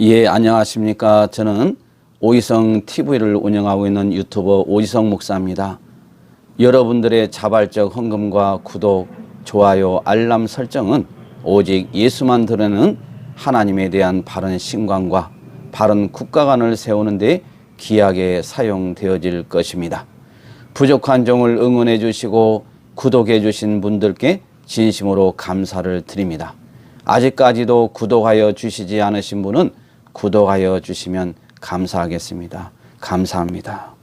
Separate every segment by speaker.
Speaker 1: 예, 안녕하십니까. 저는 오희성 TV를 운영하고 있는 유튜버 오희성 목사입니다. 여러분들의 자발적 헌금과 구독, 좋아요, 알람 설정은 오직 예수만 드러내는 하나님에 대한 바른 신앙과 바른 국가관을 세우는 데 귀하게 사용되어질 것입니다. 부족한 종을 응원해 주시고 구독해 주신 분들께 진심으로 감사를 드립니다. 아직까지도 구독하여 주시지 않으신 분은 구독하여 주시면 감사하겠습니다. 감사합니다.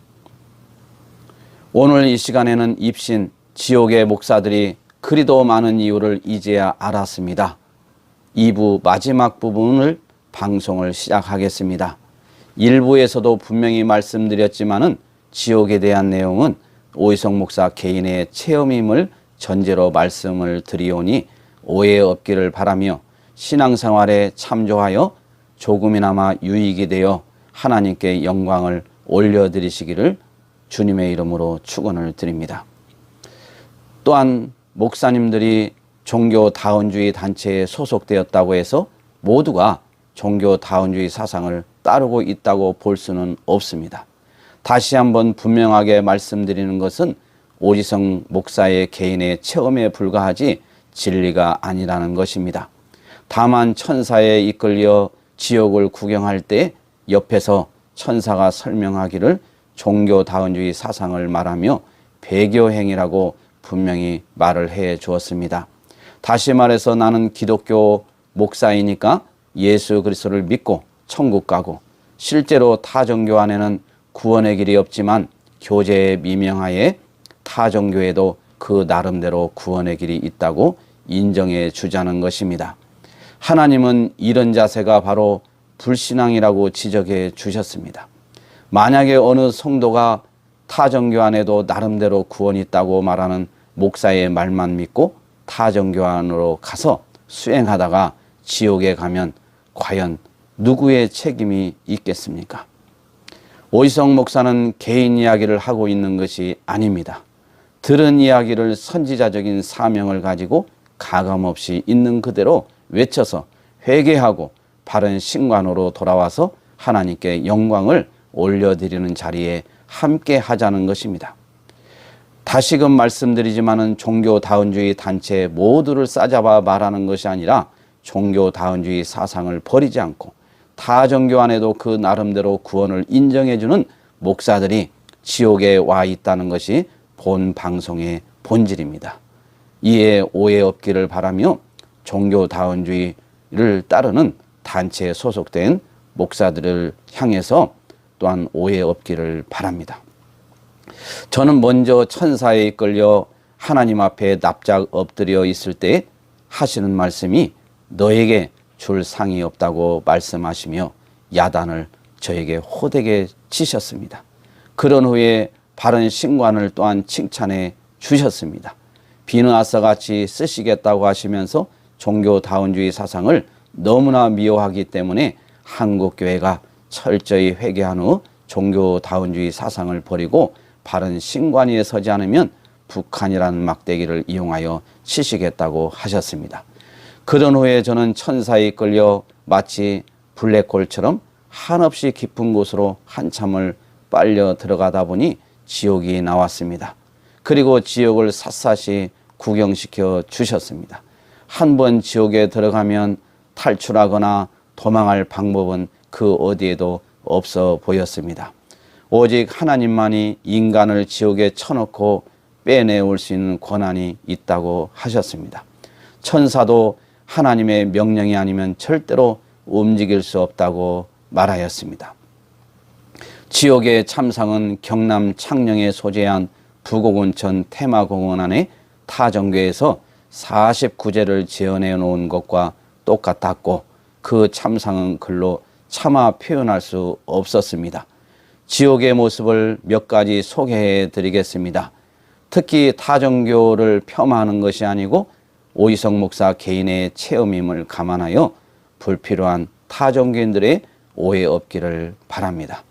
Speaker 1: 오늘 이 시간에는 입신, 지옥의 목사들이 그리도 많은 이유를 이제야 알았습니다. 2부 마지막 부분을 방송을 시작하겠습니다. 1부에서도 분명히 말씀드렸지만은 지옥에 대한 내용은 오희성 목사 개인의 체험임을 전제로 말씀을 드리오니 오해 없기를 바라며 신앙생활에 참조하여 조금이나마 유익이 되어 하나님께 영광을 올려드리시기를 주님의 이름으로 축원을 드립니다. 또한 목사님들이 종교다원주의 단체에 소속되었다고 해서 모두가 종교다원주의 사상을 따르고 있다고 볼 수는 없습니다. 다시 한번 분명하게 말씀드리는 것은 오희성 목사의 개인의 체험에 불과하지 진리가 아니라는 것입니다. 다만 천사에 이끌려 지옥을 구경할 때 옆에서 천사가 설명하기를 종교다원주의 사상을 말하며 배교행위라고 분명히 말을 해 주었습니다. 다시 말해서 나는 기독교 목사이니까 예수 그리스도를 믿고 천국 가고 실제로 타 종교 안에는 구원의 길이 없지만 교제의 미명하에 타 종교에도 그 나름대로 구원의 길이 있다고 인정해 주자는 것입니다. 하나님은 이런 자세가 바로 불신앙이라고 지적해 주셨습니다. 만약에 어느 성도가 타 종교 안에도 나름대로 구원이 있다고 말하는 목사의 말만 믿고 타 종교 안으로 가서 수행하다가 지옥에 가면 과연 누구의 책임이 있겠습니까? 오희성 목사는 개인 이야기를 하고 있는 것이 아닙니다. 들은 이야기를 선지자적인 사명을 가지고 가감없이 있는 그대로 외쳐서 회개하고 바른 신관으로 돌아와서 하나님께 영광을 올려드리는 자리에 함께 하자는 것입니다. 다시금 말씀드리지만은 종교다원주의 단체 모두를 싸잡아 말하는 것이 아니라 종교다원주의 사상을 버리지 않고 타 종교 안에도 그 나름대로 구원을 인정해주는 목사들이 지옥에 와 있다는 것이 본 방송의 본질입니다. 이에 오해 없기를 바라며 종교다원주의를 따르는 단체에 소속된 목사들을 향해서 또한 오해 없기를 바랍니다. 저는 먼저 천사에 이끌려 하나님 앞에 납작 엎드려 있을 때 하시는 말씀이 너에게 줄 상이 없다고 말씀하시며 야단을 저에게 호되게 치셨습니다. 그런 후에 바른 신관을 또한 칭찬해 주셨습니다. 비느하스같이 쓰시겠다고 하시면서 종교다원주의 사상을 너무나 미워하기 때문에 한국교회가 철저히 회개한 후 종교다원주의 사상을 버리고 바른 신관 위에 서지 않으면 북한이라는 막대기를 이용하여 치시겠다고 하셨습니다. 그런 후에 저는 천사에 이끌려 마치 블랙홀처럼 한없이 깊은 곳으로 한참을 빨려 들어가다 보니 지옥이 나왔습니다. 그리고 지옥을 샅샅이 구경시켜 주셨습니다. 한 번 지옥에 들어가면 탈출하거나 도망할 방법은 그 어디에도 없어 보였습니다. 오직 하나님만이 인간을 지옥에 쳐넣고 빼내올 수 있는 권한이 있다고 하셨습니다. 천사도 하나님의 명령이 아니면 절대로 움직일 수 없다고 말하였습니다. 지옥의 참상은 경남 창녕에 소재한 부곡온천 테마공원 안에 타종교에서 49제를 지어내 놓은 것과 똑같았고 그 참상은 글로 차마 표현할 수 없었습니다. 지옥의 모습을 몇 가지 소개해 드리겠습니다. 특히 타종교를 폄하하는 것이 아니고 오희성 목사 개인의 체험임을 감안하여 불필요한 타종교인들의 오해 없기를 바랍니다.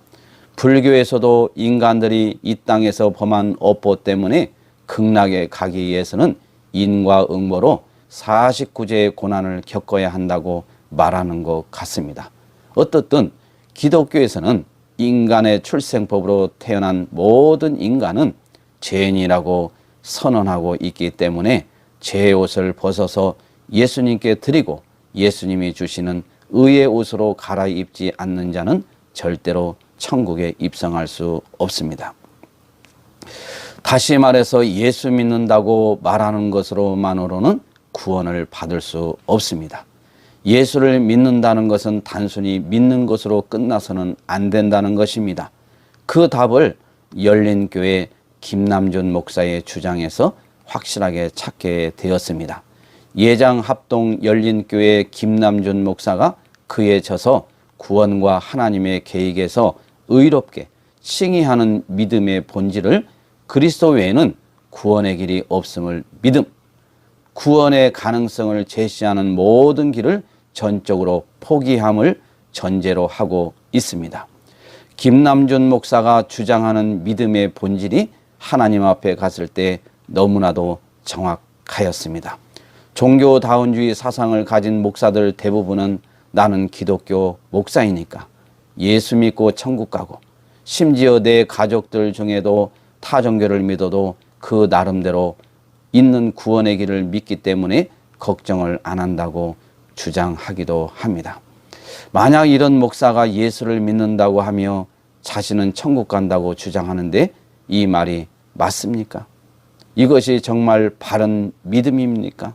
Speaker 1: 불교에서도 인간들이 이 땅에서 범한 업보 때문에 극락에 가기 위해서는 인과 응모로 49제의 고난을 겪어야 한다고 말하는 것 같습니다. 어떻든 기독교에서는 인간의 출생법으로 태어난 모든 인간은 죄인이라고 선언하고 있기 때문에 죄의 옷을 벗어서 예수님께 드리고 예수님이 주시는 의의 옷으로 갈아입지 않는 자는 절대로 천국에 입성할 수 없습니다. 다시 말해서 예수 믿는다고 말하는 것으로만으로는 구원을 받을 수 없습니다. 예수를 믿는다는 것은 단순히 믿는 것으로 끝나서는 안 된다는 것입니다. 그 답을 열린교회 김남준 목사의 주장에서 확실하게 찾게 되었습니다. 예장합동 열린교회 김남준 목사가 그에 져서 구원과 하나님의 계획에서 의롭게 칭의하는 믿음의 본질을 그리스도 외에는 구원의 길이 없음을 믿음, 구원의 가능성을 제시하는 모든 길을 전적으로 포기함을 전제로 하고 있습니다. 김남준 목사가 주장하는 믿음의 본질이 하나님 앞에 갔을 때 너무나도 정확하였습니다. 종교다운주의 사상을 가진 목사들 대부분은 나는 기독교 목사이니까 예수 믿고 천국 가고 심지어 내 가족들 중에도 타 종교를 믿어도 그 나름대로 있는 구원의 길을 믿기 때문에 걱정을 안 한다고 주장하기도 합니다. 만약 이런 목사가 예수를 믿는다고 하며 자신은 천국 간다고 주장하는데 이 말이 맞습니까? 이것이 정말 바른 믿음입니까?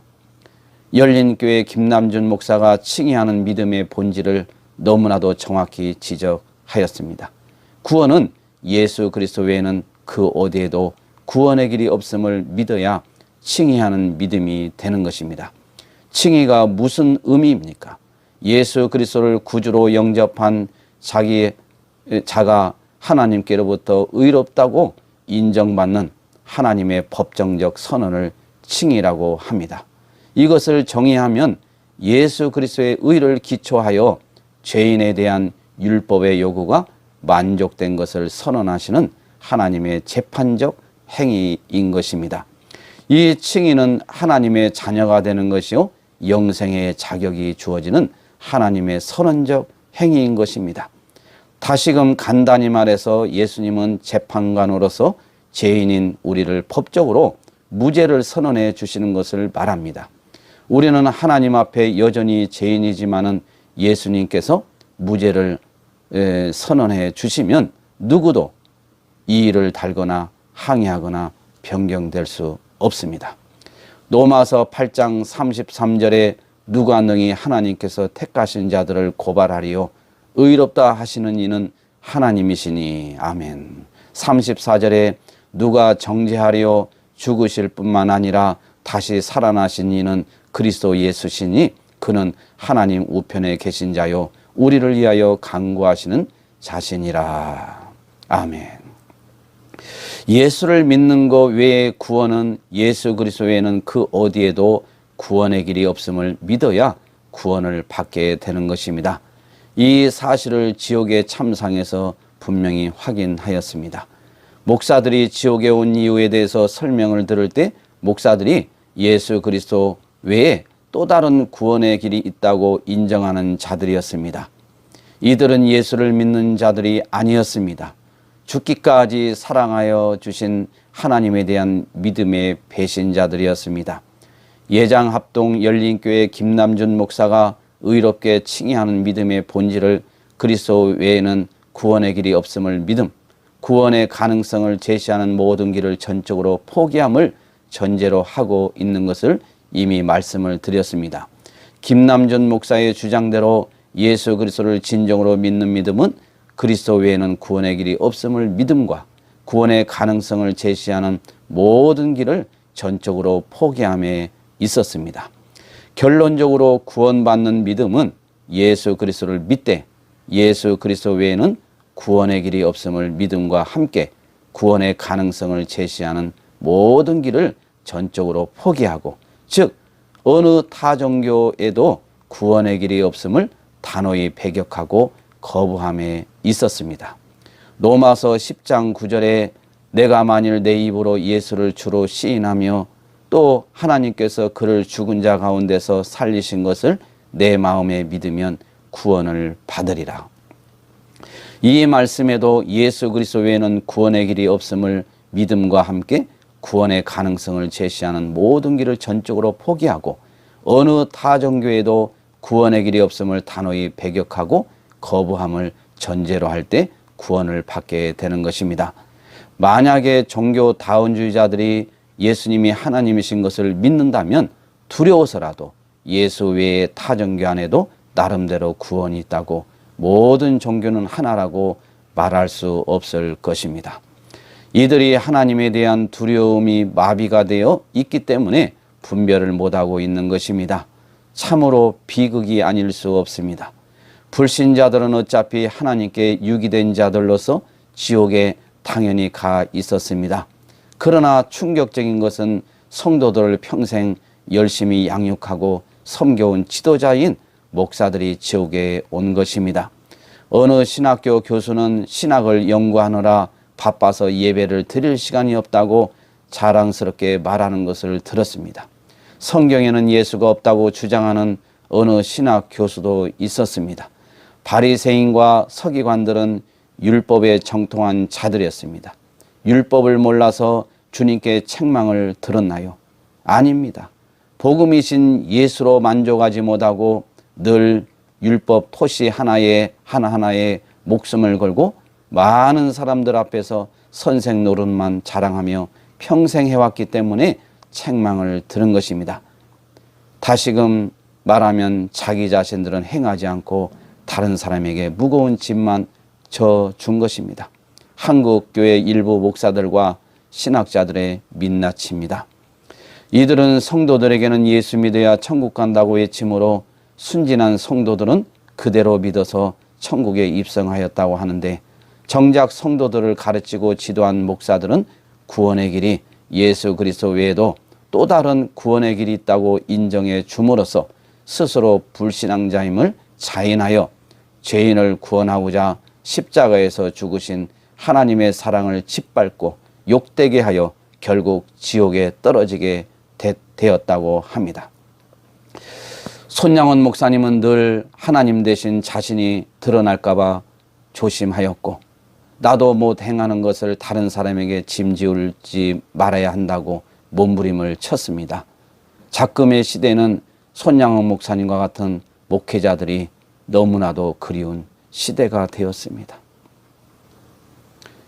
Speaker 1: 열린교회 김남준 목사가 칭의하는 믿음의 본질을 너무나도 정확히 지적하였습니다. 구원은 예수 그리스도 외에는 그 어디에도 구원의 길이 없음을 믿어야 칭의하는 믿음이 되는 것입니다. 칭의가 무슨 의미입니까? 예수 그리스도를 구주로 영접한 자가 하나님께로부터 의롭다고 인정받는 하나님의 법정적 선언을 칭의라고 합니다. 이것을 정의하면 예수 그리스도의 의를 기초하여 죄인에 대한 율법의 요구가 만족된 것을 선언하시는 하나님의 재판적 행위인 것입니다. 이 칭의는 하나님의 자녀가 되는 것이요 영생의 자격이 주어지는 하나님의 선언적 행위인 것입니다. 다시금 간단히 말해서 예수님은 재판관으로서 죄인인 우리를 법적으로 무죄를 선언해 주시는 것을 말합니다. 우리는 하나님 앞에 여전히 죄인이지만은 예수님께서 무죄를 선언해 주시면 누구도 이 일을 달거나 항의하거나 변경될 수 없습니다. 로마서 8장 33절에 누가 능히 하나님께서 택하신 자들을 고발하리요 의롭다 하시는 이는 하나님이시니 아멘. 34절에 누가 정죄하리요 죽으실 뿐만 아니라 다시 살아나신 이는 그리스도 예수시니 그는 하나님 우편에 계신 자요 우리를 위하여 간구하시는 자신이라. 아멘. 예수를 믿는 것 외에 구원은 예수 그리스도 외에는 그 어디에도 구원의 길이 없음을 믿어야 구원을 받게 되는 것입니다. 이 사실을 지옥의 참상에서 분명히 확인하였습니다. 목사들이 지옥에 온 이유에 대해서 설명을 들을 때 목사들이 예수 그리스도 외에 또 다른 구원의 길이 있다고 인정하는 자들이었습니다. 이들은 예수를 믿는 자들이 아니었습니다. 죽기까지 사랑하여 주신 하나님에 대한 믿음의 배신자들이었습니다. 예장합동 열린교회 김남준 목사가 의롭게 칭의하는 믿음의 본질을 그리스도 외에는 구원의 길이 없음을 믿음, 구원의 가능성을 제시하는 모든 길을 전적으로 포기함을 전제로 하고 있는 것을 이미 말씀을 드렸습니다. 김남준 목사의 주장대로 예수 그리스도를 진정으로 믿는 믿음은 그리스도 외에는 구원의 길이 없음을 믿음과 구원의 가능성을 제시하는 모든 길을 전적으로 포기함에 있었습니다. 결론적으로 구원받는 믿음은 예수 그리스도를 믿되 예수 그리스도 외에는 구원의 길이 없음을 믿음과 함께 구원의 가능성을 제시하는 모든 길을 전적으로 포기하고, 즉 어느 타 종교에도 구원의 길이 없음을 단호히 배격하고 거부함에 있었습니다. 로마서 10장 9절에 내가 만일 내 입으로 예수를 주로 시인하며 또 하나님께서 그를 죽은 자 가운데서 살리신 것을 내 마음에 믿으면 구원을 받으리라. 이 말씀에도 예수 그리스도 외에는 구원의 길이 없음을 믿음과 함께 구원의 가능성을 제시하는 모든 길을 전적으로 포기하고 어느 타 종교에도 구원의 길이 없음을 단호히 배격하고 거부함을 전제로 할 때 구원을 받게 되는 것입니다. 만약에 종교 다원주의자들이 예수님이 하나님이신 것을 믿는다면 두려워서라도 예수 외의 타 종교 안에도 나름대로 구원이 있다고 모든 종교는 하나라고 말할 수 없을 것입니다. 이들이 하나님에 대한 두려움이 마비가 되어 있기 때문에 분별을 못하고 있는 것입니다. 참으로 비극이 아닐 수 없습니다. 불신자들은 어차피 하나님께 유기된 자들로서 지옥에 당연히 가 있었습니다. 그러나 충격적인 것은 성도들을 평생 열심히 양육하고 섬겨온 지도자인 목사들이 지옥에 온 것입니다. 어느 신학교 교수는 신학을 연구하느라 바빠서 예배를 드릴 시간이 없다고 자랑스럽게 말하는 것을 들었습니다. 성경에는 예수가 없다고 주장하는 어느 신학 교수도 있었습니다. 바리새인과 서기관들은 율법에 정통한 자들이었습니다. 율법을 몰라서 주님께 책망을 들었나요? 아닙니다. 복음이신 예수로 만족하지 못하고 늘 율법 토시 하나하나에 목숨을 걸고 많은 사람들 앞에서 선생 노릇만 자랑하며 평생 해왔기 때문에 책망을 들은 것입니다. 다시금 말하면 자기 자신들은 행하지 않고 다른 사람에게 무거운 짐만 져준 것입니다. 한국 교회 일부 목사들과 신학자들의 민낯입니다. 이들은 성도들에게는 예수 믿어야 천국 간다고 외치므로 순진한 성도들은 그대로 믿어서 천국에 입성하였다고 하는데 정작 성도들을 가르치고 지도한 목사들은 구원의 길이 예수 그리스도 외에도 또 다른 구원의 길이 있다고 인정해 줌으로써 스스로 불신앙자임을 자인하여 죄인을 구원하고자 십자가에서 죽으신 하나님의 사랑을 짓밟고 욕되게 하여 결국 지옥에 떨어지게 되었다고 합니다. 손양원 목사님은 늘 하나님 대신 자신이 드러날까 봐 조심하였고 나도 못 행하는 것을 다른 사람에게 짐지울지 말아야 한다고 몸부림을 쳤습니다. 작금의 시대는 손양원 목사님과 같은 목회자들이 너무나도 그리운 시대가 되었습니다.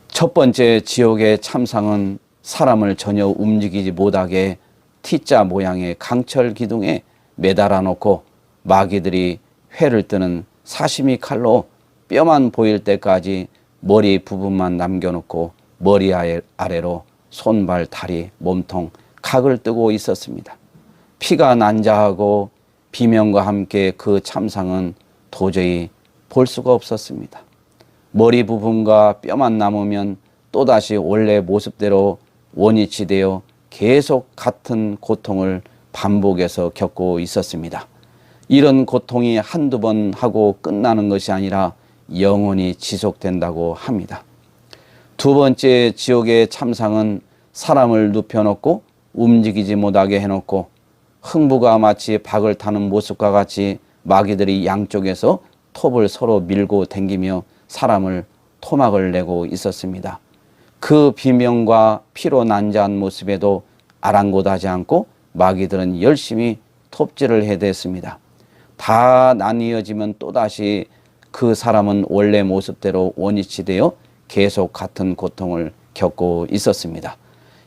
Speaker 1: 첫 번째 지옥의 참상은 사람을 전혀 움직이지 못하게 T자 모양의 강철 기둥에 매달아 놓고 마귀들이 회를 뜨는 사시미 칼로 뼈만 보일 때까지 머리 부분만 남겨놓고 머리 아래로 손발, 다리, 몸통, 각을 뜨고 있었습니다. 피가 난자하고 비명과 함께 그 참상은 도저히 볼 수가 없었습니다. 머리 부분과 뼈만 남으면 또다시 원래 모습대로 원위치 되어 계속 같은 고통을 반복해서 겪고 있었습니다. 이런 고통이 한두 번 하고 끝나는 것이 아니라 영원히 지속된다고 합니다. 두 번째 지옥의 참상은 사람을 눕혀놓고 움직이지 못하게 해놓고 흥부가 마치 박을 타는 모습과 같이 마귀들이 양쪽에서 톱을 서로 밀고 당기며 사람을 토막을 내고 있었습니다. 그 비명과 피로 난자한 모습에도 아랑곳하지 않고 마귀들은 열심히 톱질을 해댔습니다. 다 나뉘어지면 또다시 그 사람은 원래 모습대로 원위치 되어 계속 같은 고통을 겪고 있었습니다.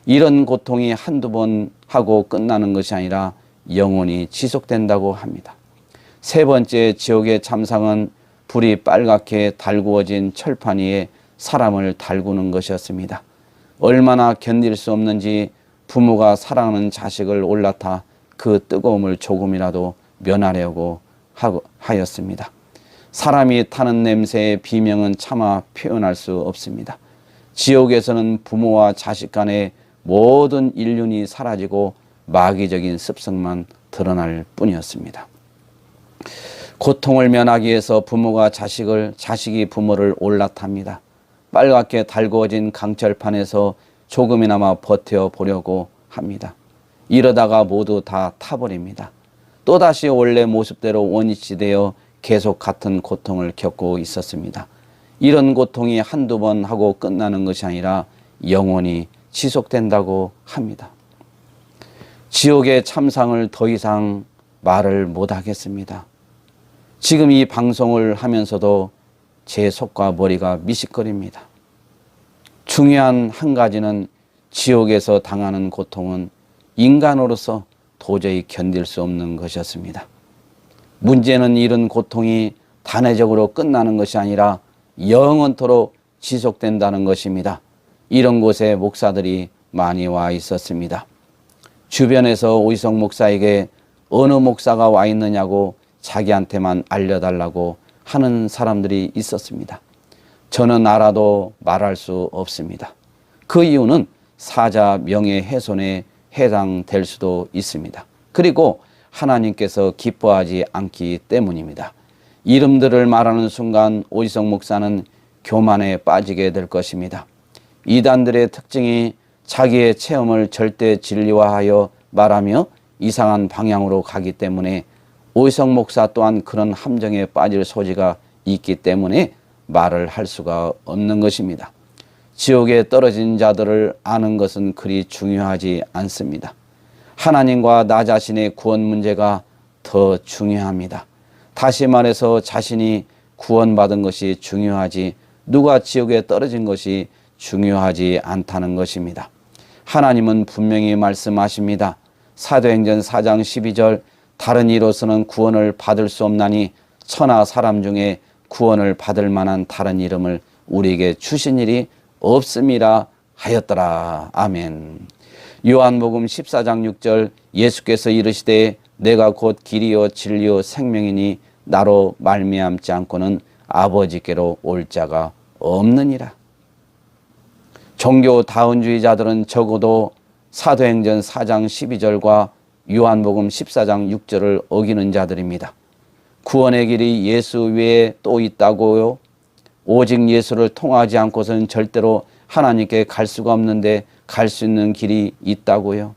Speaker 1: 이런 고통이 한두 번 하고 끝나는 것이 아니라 영원히 지속된다고 합니다. 세 번째 지옥의 참상은 불이 빨갛게 달구어진 철판 위에 사람을 달구는 것이었습니다. 얼마나 견딜 수 없는지 부모가 사랑하는 자식을 올라타 그 뜨거움을 조금이라도 면하려고 하였습니다. 사람이 타는 냄새의 비명은 차마 표현할 수 없습니다. 지옥에서는 부모와 자식 간의 모든 인륜이 사라지고 마귀적인 습성만 드러날 뿐이었습니다. 고통을 면하기 위해서 부모가 자식을, 자식이 부모를 올라탑니다. 빨갛게 달구어진 강철판에서 조금이나마 버텨보려고 합니다. 이러다가 모두 다 타버립니다. 또다시 원래 모습대로 원위치 되어 계속 같은 고통을 겪고 있었습니다. 이런 고통이 한두 번 하고 끝나는 것이 아니라 영원히 지속된다고 합니다. 지옥의 참상을 더 이상 말을 못하겠습니다. 지금 이 방송을 하면서도 제 속과 머리가 미식거립니다. 중요한 한 가지는 지옥에서 당하는 고통은 인간으로서 도저히 견딜 수 없는 것이었습니다. 문제는 이런 고통이 단회적으로 끝나는 것이 아니라 영원토록 지속된다는 것입니다. 이런 곳에 목사들이 많이 와 있었습니다. 주변에서 오희석 목사에게 어느 목사가 와 있느냐고 자기한테만 알려달라고 하는 사람들이 있었습니다. 저는 알아도 말할 수 없습니다. 그 이유는 사자 명예훼손에 해당될 수도 있습니다. 그리고 하나님께서 기뻐하지 않기 때문입니다. 이름들을 말하는 순간 오희석 목사는 교만에 빠지게 될 것입니다. 이단들의 특징이 자기의 체험을 절대 진리화하여 말하며 이상한 방향으로 가기 때문에 오희석 목사 또한 그런 함정에 빠질 소지가 있기 때문에 말을 할 수가 없는 것입니다. 지옥에 떨어진 자들을 아는 것은 그리 중요하지 않습니다. 하나님과 나 자신의 구원 문제가 더 중요합니다. 다시 말해서 자신이 구원받은 것이 중요하지 누가 지옥에 떨어진 것이 중요하지 않다는 것입니다. 하나님은 분명히 말씀하십니다. 사도행전 4장 12절 다른 이로서는 구원을 받을 수 없나니 천하 사람 중에 구원을 받을 만한 다른 이름을 우리에게 주신 일이 없음이라 하였더라. 아멘. 요한복음 14장 6절 예수께서 이르시되 내가 곧 길이요 진리요 생명이니 나로 말미암지 않고는 아버지께로 올 자가 없느니라. 종교다운주의자들은 적어도 사도행전 4장 12절과 요한복음 14장 6절을 어기는 자들입니다. 구원의 길이 예수 외에 또 있다고요? 오직 예수를 통하지 않고서는 절대로 하나님께 갈 수가 없는데 갈 수 있는 길이 있다고요?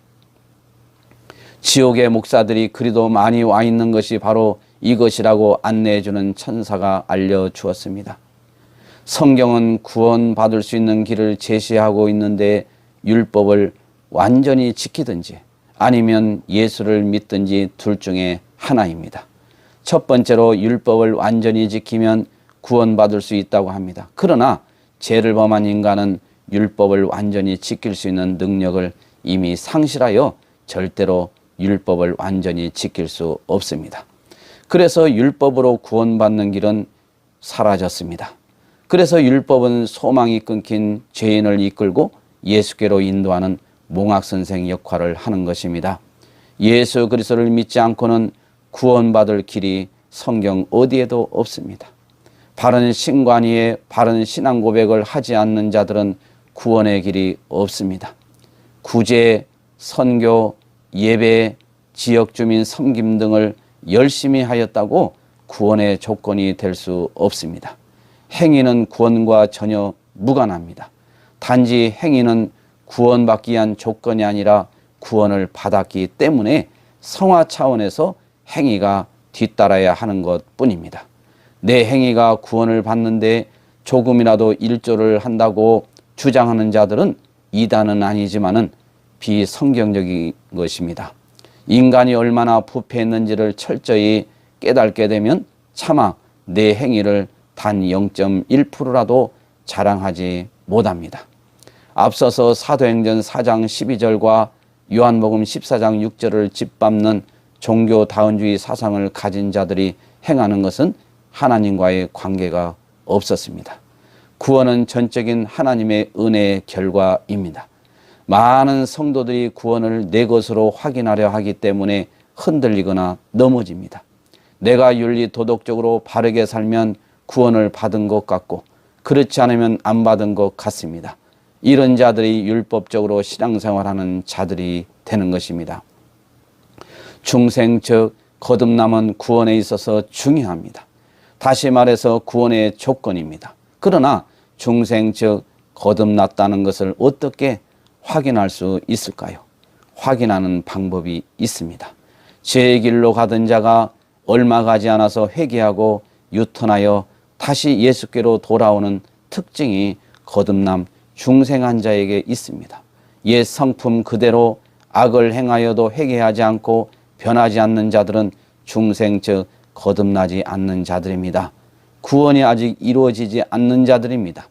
Speaker 1: 지옥의 목사들이 그리도 많이 와 있는 것이 바로 이것이라고 안내해 주는 천사가 알려주었습니다. 성경은 구원받을 수 있는 길을 제시하고 있는데 율법을 완전히 지키든지 아니면 예수를 믿든지 둘 중에 하나입니다. 첫 번째로 율법을 완전히 지키면 구원받을 수 있다고 합니다. 그러나 죄를 범한 인간은 율법을 완전히 지킬 수 있는 능력을 이미 상실하여 절대로 율법을 완전히 지킬 수 없습니다. 그래서 율법으로 구원받는 길은 사라졌습니다. 그래서 율법은 소망이 끊긴 죄인을 이끌고 예수께로 인도하는 몽학선생 역할을 하는 것입니다. 예수 그리스도를 믿지 않고는 구원받을 길이 성경 어디에도 없습니다. 바른 신관 위에 바른 신앙 고백을 하지 않는 자들은 구원의 길이 없습니다. 구제, 선교, 예배, 지역주민 섬김 등을 열심히 하였다고 구원의 조건이 될 수 없습니다. 행위는 구원과 전혀 무관합니다. 단지 행위는 구원받기 위한 조건이 아니라 구원을 받았기 때문에 성화 차원에서 행위가 뒤따라야 하는 것뿐입니다. 내 행위가 구원을 받는데 조금이라도 일조를 한다고 주장하는 자들은 이단은 아니지만은 비성경적인 것입니다. 인간이 얼마나 부패했는지를 철저히 깨닫게 되면 차마 내 행위를 단 0.1%라도 자랑하지 못합니다. 앞서서 사도행전 4장 12절과 요한복음 14장 6절을 짓밟는 종교다운주의 사상을 가진 자들이 행하는 것은 하나님과의 관계가 없었습니다. 구원은 전적인 하나님의 은혜의 결과입니다. 많은 성도들이 구원을 내 것으로 확인하려 하기 때문에 흔들리거나 넘어집니다. 내가 윤리 도덕적으로 바르게 살면 구원을 받은 것 같고 그렇지 않으면 안 받은 것 같습니다. 이런 자들이 율법적으로 신앙생활하는 자들이 되는 것입니다. 중생 즉 거듭남은 구원에 있어서 중요합니다. 다시 말해서 구원의 조건입니다. 그러나 중생 즉 거듭났다는 것을 어떻게 확인할 수 있을까요? 확인하는 방법이 있습니다. 죄의 길로 가던 자가 얼마 가지 않아서 회개하고 유턴하여 다시 예수께로 돌아오는 특징이 거듭남 중생한 자에게 있습니다. 옛 성품 그대로 악을 행하여도 회개하지 않고 변하지 않는 자들은 중생 즉 거듭나지 않는 자들입니다. 구원이 아직 이루어지지 않는 자들입니다.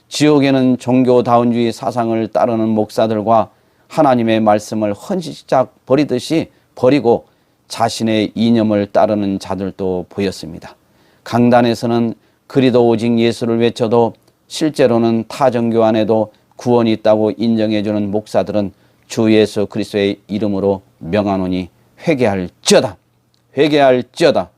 Speaker 1: 지옥에는 종교다운주의 사상을 따르는 목사들과 하나님의 말씀을 헌시작 버리듯이 버리고 자신의 이념을 따르는 자들도 보였습니다. 강단에서는 그리도 오직 예수를 외쳐도 실제로는 타 종교 안에도 구원이 있다고 인정해주는 목사들은 주 예수 그리스도의 이름으로 명하노니 회개할지어다. 회개할지어다.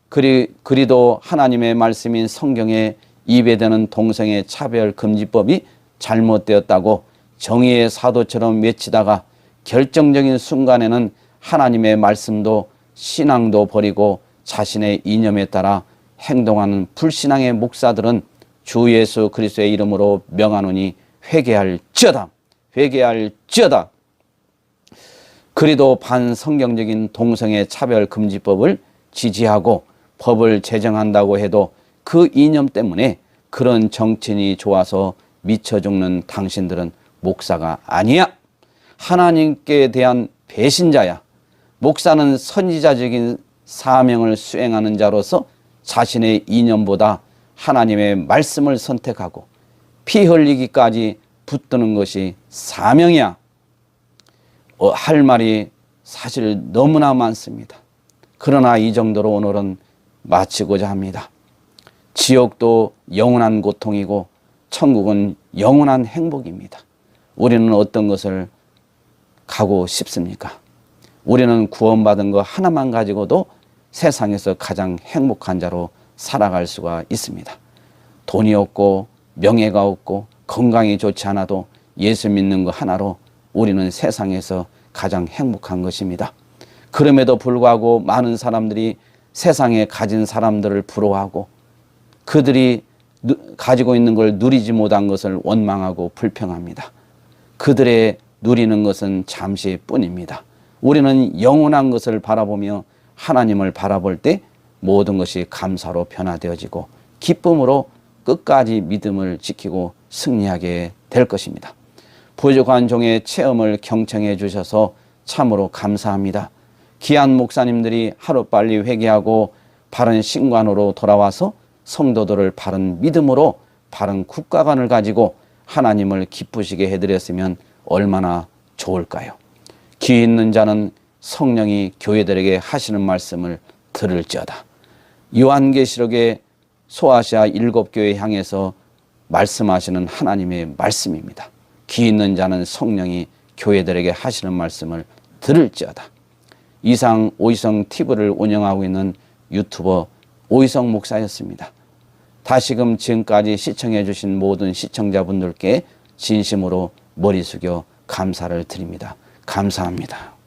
Speaker 1: 그리도 하나님의 말씀인 성경에 입에 대는 동성애 차별 금지법이 잘못되었다고 정의의 사도처럼 외치다가 결정적인 순간에는 하나님의 말씀도 신앙도 버리고 자신의 이념에 따라 행동하는 불신앙의 목사들은 주 예수 그리스도의 이름으로 명하노니 회개할지어다. 회개할지어다. 그리도 반성경적인 동성애 차별 금지법을 지지하고 법을 제정한다고 해도 그 이념 때문에 그런 정치인이 좋아서 미쳐 죽는 당신들은 목사가 아니야. 하나님께 대한 배신자야. 목사는 선지자적인 사명을 수행하는 자로서 자신의 이념보다 하나님의 말씀을 선택하고 피 흘리기까지 붙드는 것이 사명이야. 할 말이 사실 너무나 많습니다. 그러나 이 정도로 오늘은 마치고자 합니다. 지옥도 영원한 고통이고 천국은 영원한 행복입니다. 우리는 어떤 것을 가고 싶습니까? 우리는 구원받은 것 하나만 가지고도 세상에서 가장 행복한 자로 살아갈 수가 있습니다. 돈이 없고 명예가 없고 건강이 좋지 않아도 예수 믿는 것 하나로 우리는 세상에서 가장 행복한 것입니다. 그럼에도 불구하고 많은 사람들이 세상에 가진 사람들을 부러워하고 그들이 가지고 있는 걸 누리지 못한 것을 원망하고 불평합니다. 그들의 누리는 것은 잠시뿐입니다. 우리는 영원한 것을 바라보며 하나님을 바라볼 때 모든 것이 감사로 변화되어지고 기쁨으로 끝까지 믿음을 지키고 승리하게 될 것입니다. 부족한 종의 체험을 경청해 주셔서 참으로 감사합니다. 귀한 목사님들이 하루빨리 회개하고 바른 신관으로 돌아와서 성도들을 바른 믿음으로 바른 국가관을 가지고 하나님을 기쁘시게 해드렸으면 얼마나 좋을까요? 귀 있는 자는 성령이 교회들에게 하시는 말씀을 들을지어다. 요한계시록의 소아시아 7교회 향해서 말씀하시는 하나님의 말씀입니다. 귀 있는 자는 성령이 교회들에게 하시는 말씀을 들을지어다. 이상 오희성 TV를 운영하고 있는 유튜버 오희성 목사였습니다. 다시금 지금까지 시청해 주신 모든 시청자분들께 진심으로 머리 숙여 감사를 드립니다. 감사합니다.